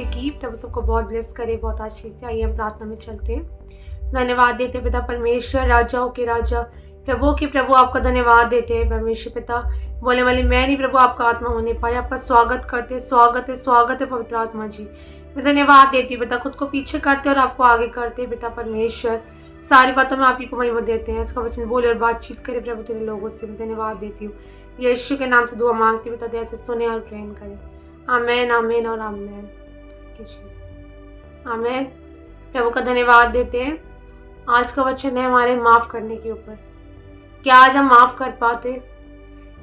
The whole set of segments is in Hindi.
मसीह की। प्रभु सबको बहुत ब्लेस करे, बहुत आशीष दे। आइए हम प्रार्थना में चलते हैं। धन्यवाद देते हैं पिता परमेश्वर, राजाओं के राजा, प्रभुओं के प्रभु, आपका धन्यवाद देते हैं परमेश्वर पिता। बोले वाली मैं नहीं प्रभु, आपका आत्मा होने पाए। आपका स्वागत करते, स्वागत है पवित्र आत्मा जी। मैं धन्यवाद देती हूँ पिता, खुद को पीछे करते और आपको आगे करते पिता परमेश्वर। सारी बातों में आप ही को महिमा देते हैं। इसका वचन बोले और बातचीत करे प्रभु तेरे लोगों से। मैं धन्यवाद देती हूँ। यीशु के नाम से दुआ मांगती पिता, दया से सुने और ग्रहण करें। आमेन, आमेन और आमेन। आमेन। प्रभु का धन्यवाद देते हैं। आज का वचन है हमारे माफ करने के ऊपर। क्या आज हम माफ कर पाते?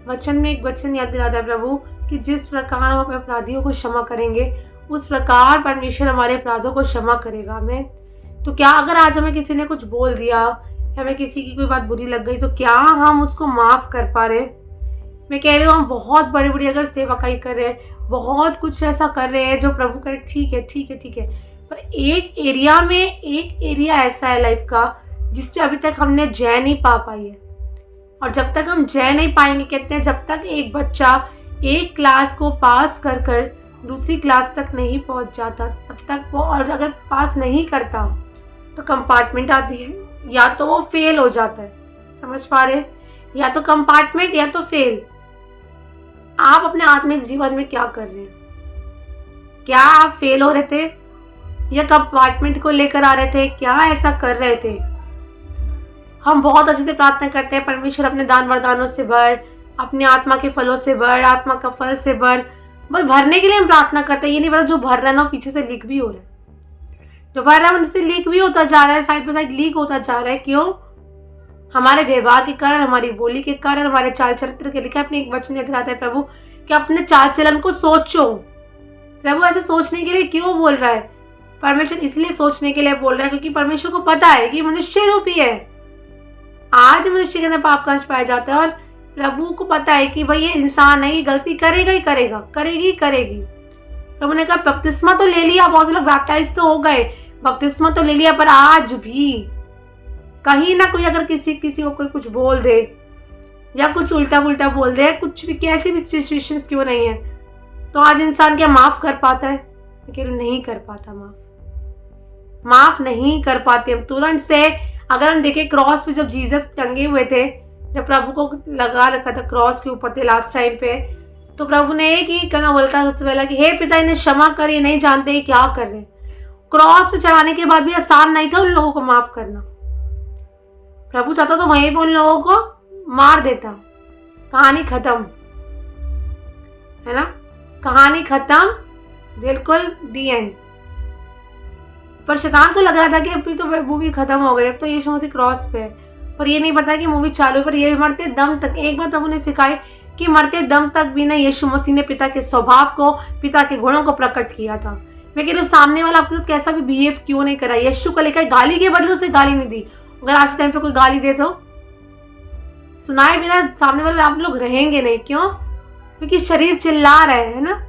वचन में एक वचन याद दिलाता है प्रभु कि जिस प्रकार हम अपने अपराधियों को क्षमा करेंगे, उस प्रकार परमेश्वर हमारे अपराधों को क्षमा करेगा। आमेन। तो क्या अगर आज हमें किसी ने कुछ बोल दिया, हमें किसी की कोई बात बुरी लग गई, तो क्या हम उसको माफ कर पा रहे? मैं कह रही हूँ हम बहुत बड़ी बड़ी अगर सेवकाई कर रहे हैं, बहुत कुछ ऐसा कर रहे हैं जो प्रभु करे, ठीक है, पर एक एरिया ऐसा है लाइफ का जिसपे अभी तक हमने जय नहीं पा पाई है। और जब तक हम जय नहीं पाएंगे, कहते हैं जब तक एक बच्चा एक क्लास को पास कर कर दूसरी क्लास तक नहीं पहुंच जाता, तब तक वो, और अगर पास नहीं करता तो कंपार्टमेंट आती है, या तो वो फेल हो जाता है। समझ पा रहे? या तो कंपार्टमेंट या तो फेल। आप अपने आत्मिक जीवन में क्या कर रहे हैं? क्या आप फेल हो रहे थे या कंपार्टमेंट को लेकर आ रहे थे? क्या ऐसा कर रहे थे? हम बहुत अच्छे से प्रार्थना करते हैं, परमेश्वर अपने दान वरदानों से भर, अपने आत्मा के फलों से भर, आत्मा का फल से भर। बस भरने के लिए हम प्रार्थना करते हैं। ये नहीं पता जो भर रहा है ना पीछे से लीक भी हो रहा है, जो भर रहा है उनसे लीक भी होता जा रहा है, साइड बाय साइड लीक होता जा रहा है। क्यों? हमारे व्यवहार के कारण, हमारी बोली के कारण, हमारे चाल चरित्र के लिए। अपने एक वचन याद दिलाता है प्रभु कि अपने चाल चलन को सोचो। प्रभु ऐसे सोचने के लिए क्यों बोल रहा है? परमेश्वर इसलिए सोचने के लिए बोल रहा है क्योंकि परमेश्वर को पता है कि मनुष्य रूपी है। आज मनुष्य के अंदर पाप का अंश पाया जाता है और प्रभु को पता है कि भाई ये इंसान है, ये गलती करेगा ही करेगा, करेगी। प्रभु ने कहा बपतिस्मा तो ले लिया, बहुत से लोग बैप्टाइज तो हो गए, बपतिस्मा तो ले लिया, पर आज भी कहीं ना कोई अगर किसी को कोई कुछ बोल दे या कुछ उल्टा पुल्टा बोल दे, कुछ भी, कैसी भी सिचुएशंस क्यों नहीं है, तो आज इंसान क्या माफ कर पाता है? नहीं कर पाता। माफ नहीं कर पाते हम तुरंत से। अगर हम देखें क्रॉस पे जब जीसस टंगे हुए थे, जब प्रभु को लगा रखा था क्रॉस के ऊपर थे लास्ट टाइम पे, तो प्रभु ने एक ही कहना बोला था सबसे पहला कि हे पिता इन्हें क्षमा कर, ये नहीं जानते ये क्या कर रहे। क्रॉस पे चढ़ाने के बाद भी आसान नहीं था उन लोगों को माफ करना। प्रभु चाहता तो वहीं पे उन लोगों को मार देता, कहानी खत्म, है ना, कहानी खत्म, बिल्कुल दी एंड। पर शैतान को लग रहा था कि अभी तो मूवी खत्म हो गई, अब तो यीशु मसीह क्रॉस पे है, पर ये नहीं पता कि मूवी चालू है। पर ये मरते दम तक, एक बार प्रभु ने सिखाई कि मरते दम तक भी ना यीशु मसीह ने पिता के स्वभाव को, पिता के गुणों को प्रकट किया था। मैं कह रही हूँ सामने वाला आपके साथ कैसा भी बिहेव क्यों नहीं करा, यीशु को लेकर गाली के बदले उसे गाली नहीं दी। अगर आज के टाइम पे कोई गाली दे तो सुनाए बिना सामने वाले आप लोग रहेंगे नहीं। क्यों? क्योंकि शरीर चिल्ला रहा है ना,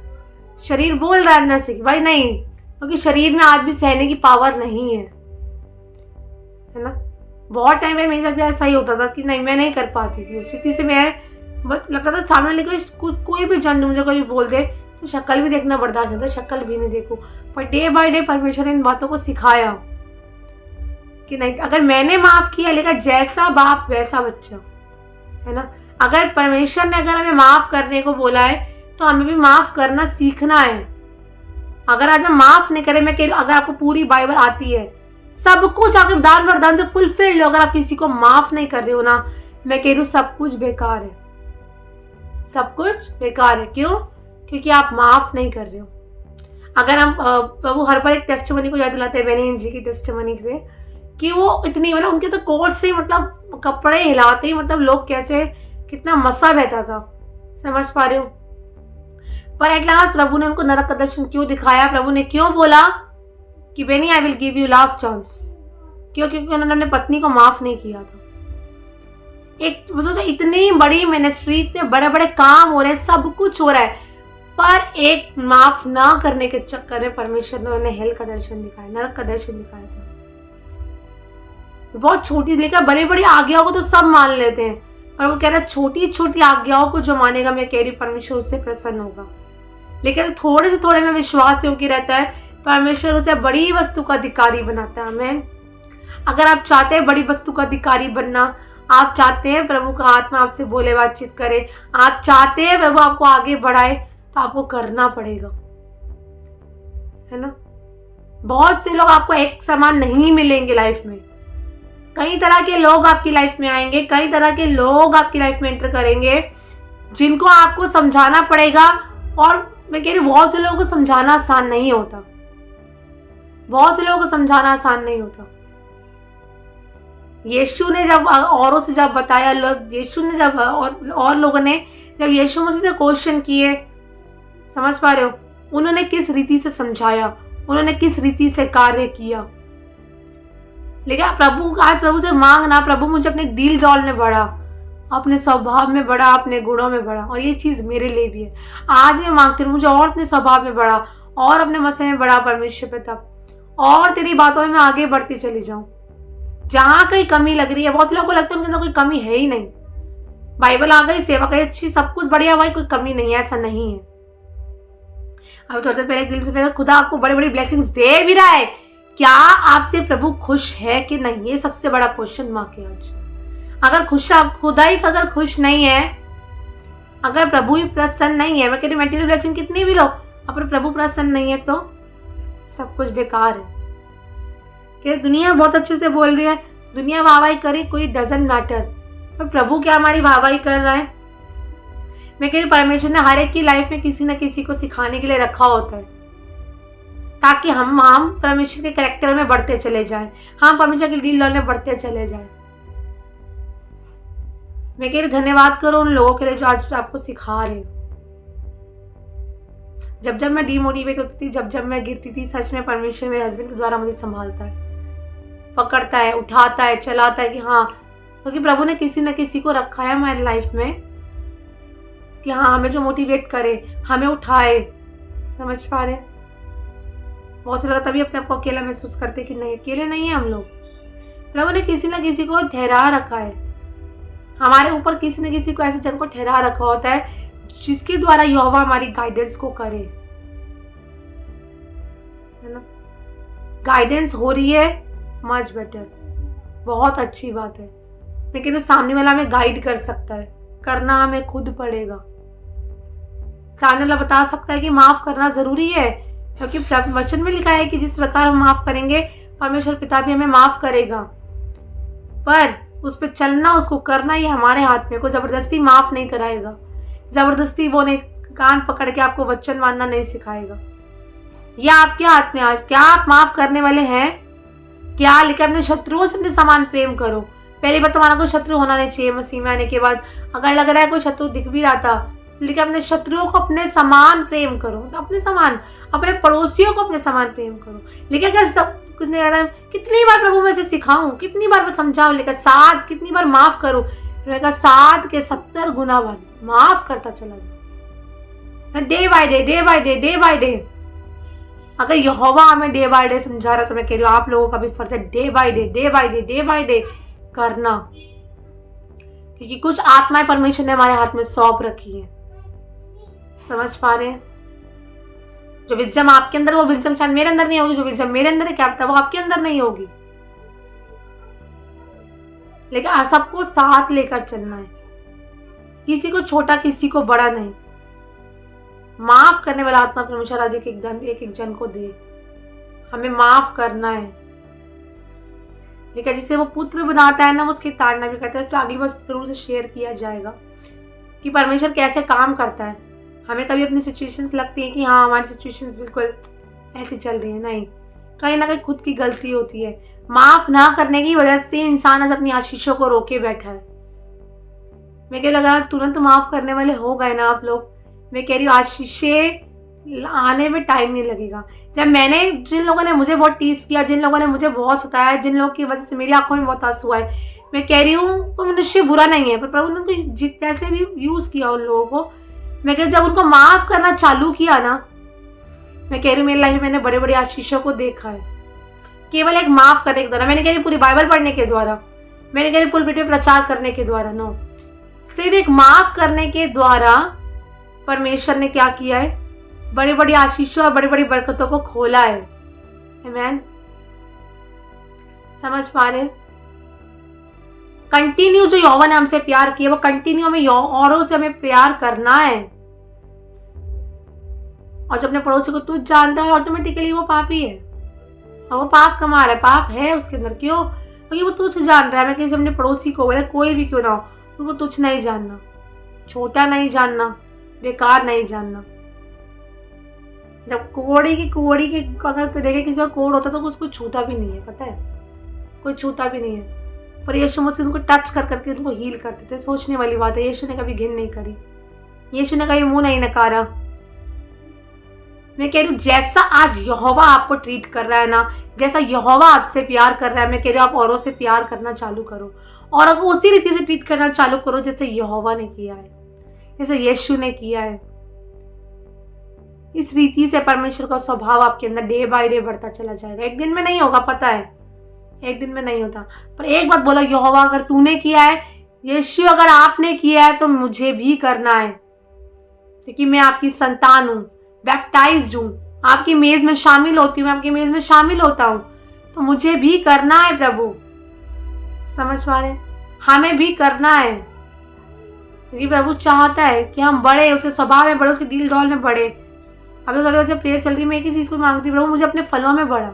शरीर बोल रहा है अंदर से कि भाई नहीं, क्योंकि शरीर में आज भी सहने की पावर नहीं है ना। बहुत टाइम में मेरे साथ भी ऐसा ही होता था कि नहीं, मैं नहीं कर पाती थी। उस स्थिति से मैं लगता था सामने लेकर कोई भी जन मुझे कोई बोल दे तो शक्ल भी देखना बर्दाश्त नहीं था, शक्ल भी नहीं देखूं। पर डे बाय डे परमेश्वर ने इन बातों को सिखाया कि नहीं, अगर मैंने माफ किया, लेकिन जैसा बाप वैसा बच्चा, है ना। अगर परमेश्वर ने अगर हमें माफ करने को बोला है तो हमें भी माफ करना सीखना है। अगर आज हम माफ नहीं करें, मैं कह रही हूँ अगर आपको पूरी बाइबल आती है, सब कुछ अगर दान वरदान से फुलफिल्ड हो, अगर आप किसी को माफ नहीं कर रहे हो ना, मैं कह रही हूँ सब कुछ बेकार है, सब कुछ बेकार है। क्यों? क्योंकि आप माफ नहीं कर रहे हो। अगर हम प्रभु हर बार एक टेस्टिमनी को याद दिलाते हैं, बेनियन जी की टेस्टिमनी थे कि वो इतनी, मतलब उनके तो कोट से मतलब कपड़े हिलाते ही मतलब लोग कैसे, कितना मसा बहता था। समझ पा रहे हो? पर एट लास्ट प्रभु ने उनको नरक का दर्शन क्यों दिखाया? प्रभु ने क्यों बोला कि Benny I will give you last chance? क्यों? क्योंकि उन्होंने अपने पत्नी को माफ नहीं किया था। एक सोचो, इतनी बड़ी मिनिस्ट्री, इतने बड़े बड़े काम हो रहे हैं, सब कुछ हो रहा है, पर एक माफ ना करने के चक्कर में परमेश्वर ने उन्हें हेल का दर्शन दिखाया, नरक का दर्शन दिखाया था। बहुत छोटी लेकर बड़ी बड़ी आज्ञाओं को तो सब मान लेते हैं, पर वो कह रहा है छोटी छोटी आज्ञाओं को जो मानेगा, मैं कह रही परमेश्वर उससे प्रसन्न होगा। लेकिन थोड़े से थोड़े में विश्वास योग्य रहता है, परमेश्वर उसे बड़ी वस्तु का अधिकारी बनाता है। आमीन। अगर आप चाहते हैं बड़ी वस्तु का अधिकारी बनना, आप चाहते हैं प्रभु का आत्मा आपसे बोले, बातचीत करे, आप चाहते हैं प्रभु आपको आगे बढ़ाए, तो आपको करना पड़ेगा, है ना। बहुत से लोग आपको एक समान नहीं मिलेंगे लाइफ में। कई तरह के लोग आपकी लाइफ में आएंगे, कई तरह के लोग आपकी लाइफ में एंटर करेंगे, जिनको आपको समझाना पड़ेगा। और मैं कह रही हूँ, बहुत से लोगों को समझाना आसान नहीं होता, बहुत से लोगों को समझाना आसान नहीं होता। यीशु ने जब औरों से जब बताया, लोग यीशु ने जब और लोगों ने जब यीशु मसीह से क्वेश्चन किए, समझ पा रहे हो, उन्होंने किस रीति से समझाया, उन्होंने किस रीति से कार्य किया। लेकिन आज प्रभु से मांगना, प्रभु मुझे अपने दिल डॉल में बढ़ा, अपने स्वभाव में बढ़ा, अपने गुणों में बढ़ा। और ये चीज़ मेरे लिए भी है। आज मैं मांगती हूँ मुझे और अपने स्वभाव में बढ़ा, और अपने मसीह में बढ़ा परमेश्वर पिता, और तेरी बातों में मैं आगे बढ़ती चली जाऊँ। जहाँ कहीं कमी लग रही है, बहुत से लोगों को लगता है उनके अंदर कोई कमी है ही नहीं, बाइबल आ गई, सेवा गई अच्छी, सब कुछ बढ़िया, भाई कोई कमी नहीं है, ऐसा नहीं है। अब थोड़ा सा पहले दिल से, खुदा आपको बड़ी बड़ी ब्लेसिंग्स दे भी रहा है, क्या आपसे प्रभु खुश है कि नहीं, ये सबसे बड़ा क्वेश्चन मार्क है आज। अगर खुदा ही अगर खुश नहीं है, अगर प्रभु ही प्रसन्न नहीं है, मैं कह रही मेटीरियल ब्लेसिंग कितनी भी लो, अगर प्रभु प्रसन्न नहीं है तो सब कुछ बेकार है। कि दुनिया बहुत अच्छे से बोल रही है, दुनिया वाहवाही करे, कोई डजंट मैटर, पर प्रभु क्या हमारी वाहवाही कर रहा है। मैं कह रही परमेश्वर ने हर एक की लाइफ में किसी न किसी को सिखाने के लिए रखा होता है, ताकि हम परमेश्वर के कैरेक्टर में बढ़ते चले जाएं, हम परमेश्वर के डील में बढ़ते चले जाएं। मैं कह रही धन्यवाद करो उन लोगों के लिए जो आज आपको सिखा रहे हैं। जब जब मैं डीमोटिवेट होती थी, जब जब मैं गिरती थी, सच में परमेश्वर मेरे हस्बैंड के द्वारा मुझे संभालता है, पकड़ता है, उठाता है, चलाता है, कि हाँ, क्योंकि प्रभु ने किसी न किसी को रखा है हमारी लाइफ में कि हाँ, हमें जो मोटिवेट करे, हमें उठाए। समझ पा रहे? बहुत से लोग तभी अपने आप को अकेला महसूस करते कि नहीं, अकेले नहीं है हम लोग। प्रभु ने किसी न किसी को ठहरा रखा है हमारे ऊपर, किसी न किसी को ऐसे जन को ठहरा रखा होता है जिसके द्वारा यहोवा हमारी गाइडेंस को करे, है ना। गाइडेंस हो रही है, मच बेटर, बहुत अच्छी बात है। लेकिन सामने वाला हमें गाइड कर सकता है, करना हमें खुद पड़ेगा। सामने वाला बता सकता है कि माफ करना जरूरी है, क्योंकि वचन में लिखा है कि जिस प्रकार हम माफ करेंगे, परमेश्वर पिता भी हमें माफ करेगा। पर उस पर चलना, उसको करना, ये हमारे हाथ में। कोई जबरदस्ती माफ नहीं कराएगा, जबरदस्ती वो नहीं कान पकड़ के आपको वचन मानना नहीं सिखाएगा। या आपके हाथ में आज, क्या आप माफ करने वाले हैं? क्या लेकिन अपने शत्रुओं से अपने समान प्रेम करो। पहली बात, तुम्हारा कोई शत्रु होना नहीं चाहिए मसीह में आने के बाद। अगर लग रहा है कोई शत्रु दिख भी रहा था, लेकिन अपने शत्रुओं को अपने समान प्रेम करो, तो अपने समान, अपने पड़ोसियों को अपने समान प्रेम करो। लेकिन अगर सब कुछ नहीं आ रहा, कितनी बार प्रभु मैं से सिखाऊं, कितनी बार मैं समझाऊं, लेकिन साथ कितनी बार माफ करूं, मैंने 7 के 70 गुना बार माफ करता चला जाए, day by day, day by day, day by day. अगर यहोवा हमें डे बाय डे समझा रहा, तो मैं कह रही हूँ आप लोगों का भी फर्ज है day by day, day by day, day by day करना। क्योंकि कुछ आत्माएं परमेश्वर ने हमारे हाथ में सौंप रखी है। समझ पा रहे हैं? जो विजडम आपके अंदर, वो विजडम शायद मेरे अंदर नहीं होगी, जो विजडम मेरे अंदर है, क्या पता वो आपके अंदर नहीं होगी। लेकिन सबको साथ लेकर चलना है, किसी को छोटा, किसी को बड़ा नहीं। माफ करने वाला आत्मा परमेश्वर आज एक जन को दे। हमें माफ करना है। लेकिन जिसे वो पुत्र बनाता है ना, वो उसकी ताड़ना भी करता है। इस पर अगली बार जरूर से शेयर किया जाएगा कि परमेश्वर कैसे काम करता है। हमें कभी अपनी सिचुएशंस लगती है कि हाँ, हमारी सिचुएशंस बिल्कुल ऐसी चल रही है, नहीं, कहीं ना कहीं खुद की गलती होती है। माफ ना करने की वजह से इंसान आज अपनी आशीषों को रोके बैठा है। मैं कह रही हूँ, अगर तुरंत माफ करने वाले हो गए ना आप लोग, मैं कह रही हूँ आशीषें आने में टाइम नहीं लगेगा। जब मैंने, जिन लोगों ने मुझे बहुत टीस किया, जिन लोगों ने मुझे बहुत सताया, जिन लोगों की वजह से मेरी आंखों में बहुत आंसू आए, मैं कह रही हूँ वो मनुष्य बुरा नहीं है, पर प्रभु ने उनको जैसे भी यूज किया उन लोगों को, मैं कह जब उनको माफ करना चालू किया ना, मैं कह रही हूँ मेरी लाइफ में मैंने बड़े बड़े आशीषों को देखा है, केवल एक माफ करने के द्वारा। मैंने कह रही पूरी बाइबल पढ़ने के द्वारा, मैंने कह रही पुलपिट में प्रचार करने के द्वारा, नो, सिर्फ एक माफ करने के द्वारा परमेश्वर ने क्या किया है, बड़ी बड़ी आशीषों और बड़ी बड़ी बरकतों को खोला है। आमीन। समझ पा रहे? कंटिन्यू जो यहोवा ने हमसे प्यार किया, वो कंटिन्यू हमें औरों से हमें प्यार करना है। और जो अपने पड़ोसी को तुझ जानता है, ऑटोमेटिकली वो पापी है और वो पाप कमा रहा है। पाप है उसके अंदर। क्यों? क्योंकि वो तुझ जान रहा है। मैं किसी अपने पड़ोसी को, बोले कोई भी क्यों ना हो, उनको तुझ नहीं जानना, छोटा नहीं जानना, बेकार नहीं जानना। जब कोड़ी के अगर देखे किसी का कोड़ होता तो उसको छूता भी नहीं है, पता है? कोई छूता भी नहीं है। पर यीशु मसीह उनको टच कर करके उनको हील करते थे। सोचने वाली बात है, यीशु ने कभी घिन नहीं करी, यीशु ने कभी मुंह नहीं नकारा। मैं कह रही हूँ जैसा आज यहोवा आपको ट्रीट कर रहा है ना, जैसा यहोवा आपसे प्यार कर रहा है, मैं कह रही हूँ आप औरों से प्यार करना चालू करो और अगर उसी रीति से ट्रीट करना चालू करो जैसे यहोवा ने किया है, जैसे यीशु ने किया है। इस रीति से परमेश्वर का स्वभाव आपके अंदर डे बाय डे बढ़ता चला जाएगा। एक दिन में नहीं होगा, पता है, एक दिन में नहीं होता। पर एक बात बोलो, यहोवा अगर तूने किया है, यीशु अगर आपने किया है, तो मुझे भी करना है, क्योंकि मैं आपकी संतान हूँ, बैप्टाइज्ड हूँ, आपकी मेज में शामिल होती हूँ, मैं आपकी मेज में शामिल होता हूँ, तो मुझे भी करना है प्रभु। समझ पा रहे? हमें भी करना है, क्योंकि प्रभु चाहता है कि हम बढ़े, उसके स्वभाव में बढ़े, उसके दिल डॉल में बढ़े। अभी तो जब प्रेयर चल रही, मैं एक ही चीज़ को मांगती, प्रभु मुझे अपने फलों में बढ़ा।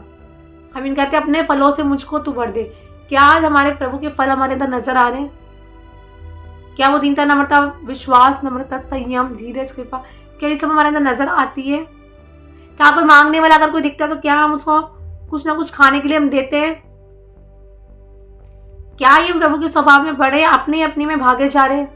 हम इन कहते हैं अपने फलों से मुझको तू भर दे। क्या आज हमारे प्रभु के फल हमारे अंदर नजर आ रहे हैं? क्या वो दीनता, नम्रता, विश्वास, नम्रता, संयम, धीरज, कृपा, क्या ये सब हमारे अंदर नजर आती है? क्या कोई मांगने वाला अगर कोई दिखता है तो क्या हम उसको कुछ ना कुछ खाने के लिए हम देते हैं? क्या ये प्रभु के स्वभाव में बढ़े, अपने अपने में भागे जा रहे हैं?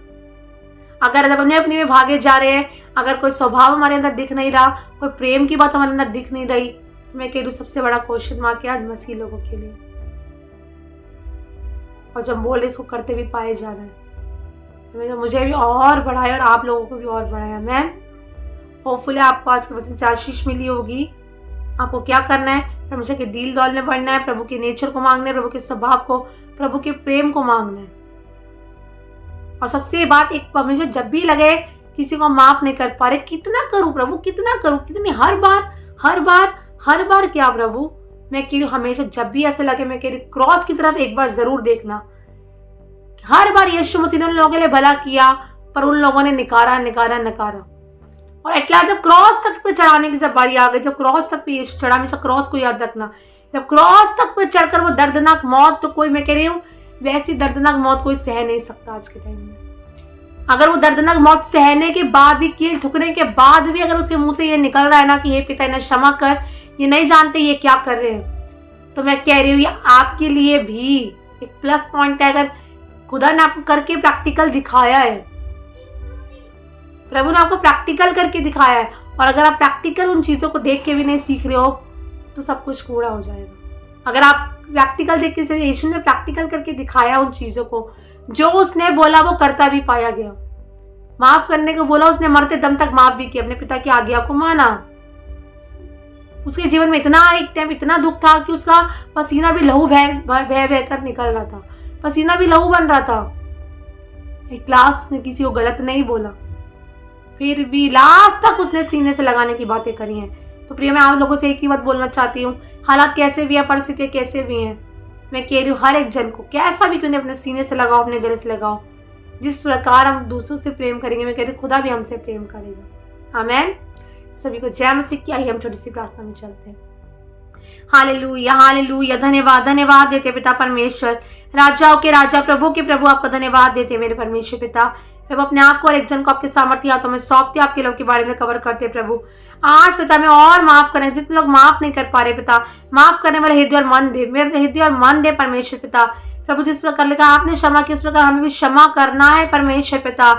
अगर जब अपने अपने में भागे जा रहे हैं, अगर कोई स्वभाव हमारे अंदर दिख नहीं रहा, कोई प्रेम की बात हमारे अंदर दिख नहीं रही, तो मैं कह रही हूँ सबसे बड़ा क्वेश्चन मार्क है आज मसीह लोगों के लिए। और जब बोल रहे इसको करते भी पाए जा रहे हैं, तो मुझे भी और बढ़ाया और आप लोगों को भी और बढ़ाया। मैन होपफुली आपको आज के वचन से आशीष मिली होगी। आपको क्या करना है? परमेश्वर के दिल दौल में बढ़ना है, प्रभु के नेचर को मांगना है, प्रभु के स्वभाव को, प्रभु के प्रेम को मांगना है। और सबसे बात एक, परमेश्वर जब भी लगे किसी को माफ नहीं कर पा रहे, कितना करूं प्रभु, कितना करूं, कितनी हर बार क्या प्रभु? मैं कह रही हूँ हमेशा जब भी ऐसे लगे, मैं कह रही क्रॉस की तरफ एक बार जरूर देखना। हर बार यीशु मसीह ने उन लोगों के लिए भला किया, पर उन लोगों ने नकारा। और एटलास्ट जब क्रॉस तक पे चढ़ाने की जब बारी आ गई, जब क्रॉस तक पे यीशु चढ़ा, हमेशा क्रॉस को याद रखना, जब क्रॉस तक पे चढ़कर वो दर्दनाक मौत, तो कोई, मैं कह रही हूँ वैसी दर्दनाक मौत कोई सह नहीं सकता आज के टाइम में। अगर वो दर्दनाक मौत सहने के बाद भी, कील ठुकने के बाद भी अगर उसके मुंह से ये निकल रहा है ना कि हे पिता इन्हें क्षमा कर, ये नहीं जानते ये क्या कर रहे हैं, तो मैं कह रही हूँ ये आपके लिए भी एक प्लस पॉइंट है। अगर खुदा ने आपको करके प्रैक्टिकल दिखाया है, प्रभु ने आपको प्रैक्टिकल करके दिखाया है, और अगर आप प्रैक्टिकल उन चीजों को देख के भी नहीं सीख रहे हो, तो सब कुछ कूड़ा हो जाएगा। अगर आप प्रैक्टिकल देख के, यीशु ने प्रैक्टिकल करके दिखाया उन चीजों को, जो उसने बोला वो करता भी पाया गया। माफ करने को बोला, उसने मरते दम तक माफ भी किया, अपने पिता की आज्ञा को माना। उसके जीवन में इतना एक टाइम इतना दुख था कि उसका पसीना भी लहू बह कर निकल रहा था, पसीना भी लहू बन रहा था। एक लास्ट उसने किसी को गलत नहीं बोला, फिर भी लास्ट तक उसने सीने से लगाने की बातें करी हैं। तो प्रिय, मैं आप लोगों से एक ही बात बोलना चाहती हूँ, हालात कैसे भी है, परिस्थितियाँ कैसे भी हैं, मैं कह रही हूँ हर एक जन को कैसा भी क्यों नहीं अपने सीने से लगाओ, अपने गले से लगाओ। जिस प्रकार हम दूसरों से प्रेम करेंगे, मैं कह रही हूँ खुदा भी हमसे प्रेम करेगा। आमेन। सभी को जय मसीह की। आइए हम छोटी सी प्रार्थना में चलते हैं। Hallelujah, hallelujah. धन्यवाद देते पिता परमेश्वर, राजाओं के राजा, प्रभु के प्रभु, आपका धन्यवाद देते मेरे परमेश्वर पिता। प्रभु अपने आप को और एक जन को आपके सामर्थ्य हाथों में सौंपते, आपके लोग के बारे में कवर करते प्रभु। आज पिता में और माफ करें, जितने लोग माफ नहीं कर पा रहे पिता, माफ करने वाले हृदय और मन दे, मेरे हृदय और मन दे परमेश्वर पिता। प्रभु जिस प्रकार लिखा आपने क्षमा की, उस प्रकार हमें भी क्षमा करना है परमेश्वर पिता।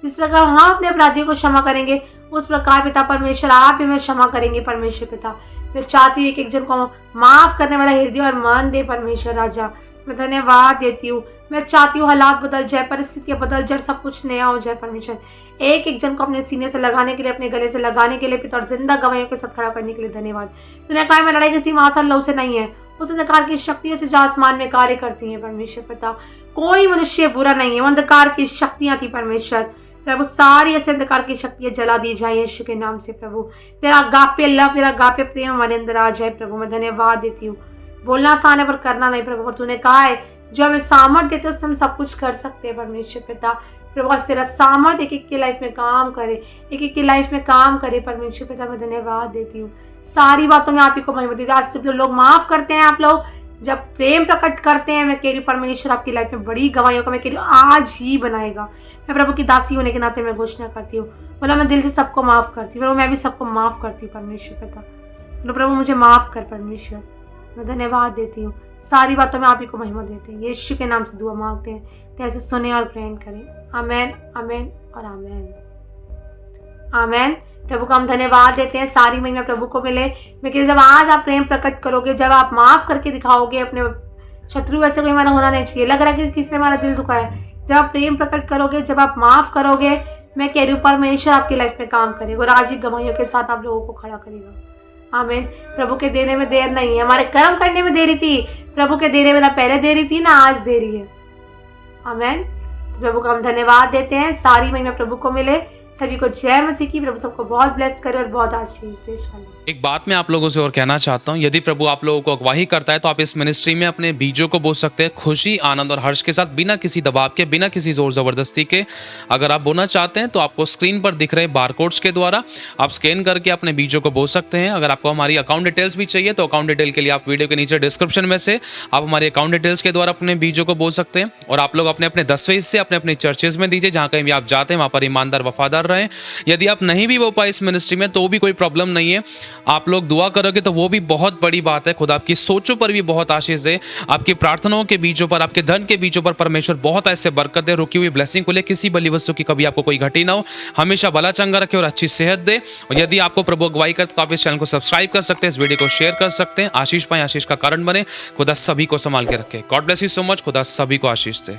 जिस प्रकार हम अपने अपराधियों को क्षमा करेंगे, उस प्रकार पिता परमेश्वर आप भी हमें क्षमा करेंगे परमेश्वर पिता। मैं चाहती हूँ एक जन को माफ करने वाला हृदय और मन दे परमेश्वर राजा। मैं धन्यवाद देती हूँ। मैं चाहती हूँ हालात बदल जाए, परिस्थितियाँ बदल जाए, सब कुछ नया हो जाए परमेश्वर। एक जन को अपने सीने से लगाने के लिए, अपने गले से लगाने के लिए पिता, और जिंदा गवाहियों के साथ खड़ा करने के लिए धन्यवाद। तूने कहा मैं लड़ाई किसी महासन लव से नहीं है, उस अंधकार की शक्तियों से जो आसमान में कार्य करती हैं परमेश्वर पिता। कोई मनुष्य बुरा नहीं है, वो अंधकार की शक्तियां थी परमेश्वर। प्रभु सारी ऐसे अंधकार की शक्तियाँ जला दी जाए यीशु के नाम से प्रभु। तेरा अगापे लव, तेरा अगापे प्रेम हमारे अंदर आ जाए प्रभु। मैं धन्यवाद देती हूँ। बोलना आसान है पर करना नहीं प्रभु। पर तूने कहा है जो हमें सामर्थ देते उससे हम सब कुछ कर सकते हैं परमेश्वर पिता। प्रभु आज तेरा सामर्थ एक एक की लाइफ में काम करे, एक एक की लाइफ में काम करे परमेश्वर पिता। मैं धन्यवाद देती हूँ। सारी बातों में आप ही को महिमा देती हूँ। आज से जो लोग माफ करते हैं, आप लोग जब प्रेम प्रकट करते हैं, मैं कह रही हूँ परमेश्वर आपकी लाइफ में बड़ी गवाहियों का मैं कह रही हूँ आज ही बनाएगा। मैं प्रभु की दासी होने के नाते मैं घोषणा करती हूँ। बोला मैं दिल से सबको माफ करती हूँ प्रभु। मैं भी सबको माफ करती हूँ परमेश्वर पिता। बोलो प्रभु मुझे माफ कर परमेश्वर। मैं धन्यवाद देती हूँ। सारी बातों में आप ही को महिमा देते हैं। यीशु के नाम से दुआ मांगते हैं, तो ऐसे सुने और ग्रहण करें। आमेन, आमेन और आमेन, आमेन। प्रभु को हम धन्यवाद देते हैं। सारी महिमा प्रभु को मिले। मैं कहती जब आज आप प्रेम प्रकट करोगे, जब आप माफ करके दिखाओगे अपने शत्रु, वैसे कोई हमारा होना नहीं चाहिए। लग रहा है कि किसने हमारा दिल दुखाया है। जब आप प्रेम प्रकट करोगे, जब आप माफ करोगे, मैं कह रही हूँ परमेश्वर आपकी लाइफ में काम करेगा और आज ही गवाहियों के साथ आप लोगों को खड़ा करेगा। आमीन। प्रभु के देने में देर नहीं है। हमारे कर्म करने में देरी थी, प्रभु के देने में ना पहले देरी थी ना आज देरी है। आमीन। प्रभु को हम धन्यवाद देते हैं। सारी महिमा प्रभु को मिले। सभी को जय मसीह की। प्रभु सबको बहुत ब्लेस करे और बहुत आशीष दे। एक बात मैं आप लोगों से और कहना चाहता हूँ, यदि प्रभु आप लोगों को अगवाही करता है तो आप इस मिनिस्ट्री में अपने बीजों को बो सकते हैं खुशी, आनंद और हर्ष के साथ, बिना किसी दबाव के, बिना किसी जोर जबरदस्ती के। अगर आप बोना चाहते हैं तो आपको स्क्रीन पर दिख रहे बारकोड्स के द्वारा आप स्कैन करके अपने बीजों को बो सकते हैं। अगर आपको हमारी अकाउंट डिटेल्स भी चाहिए तो अकाउंट डिटेल के लिए आप वीडियो के नीचे डिस्क्रिप्शन में से आप हमारे अकाउंट डिटेल्स के द्वारा अपने बीजों को बो सकते हैं। और आप लोग अपने अपने 10वें हिस्से अपने अपने चर्चेज में दीजिए, जहाँ कहीं भी आप जाते हैं वहाँ पर ईमानदार वफादार रहें। यदि आप नहीं भी बो पाए इस मिनिस्ट्री में तो भी कोई प्रॉब्लम नहीं है, आप लोग दुआ करोगे तो वो भी बहुत बड़ी बात है। खुदा आपकी सोचों पर भी बहुत आशीष दे, आपकी प्रार्थनाओं के बीजों पर, आपके धन के बीजों पर परमेश्वर बहुत ऐसे बरकत दे, रुकी हुई ब्लेसिंग को ले, किसी बली वस्तु की कभी आपको कोई घटी ना हो, हमेशा भला चंगा रखे और अच्छी सेहत दे। और यदि आपको प्रभु अगुवाई करते तो आप इस चैनल को सब्सक्राइब कर सकते हैं, इस वीडियो को शेयर कर सकते हैं। आशीष पाए, आशीष का कारण बने। खुदा सभी को संभाल के रखे। God bless you so much. खुदा सभी को आशीष दे।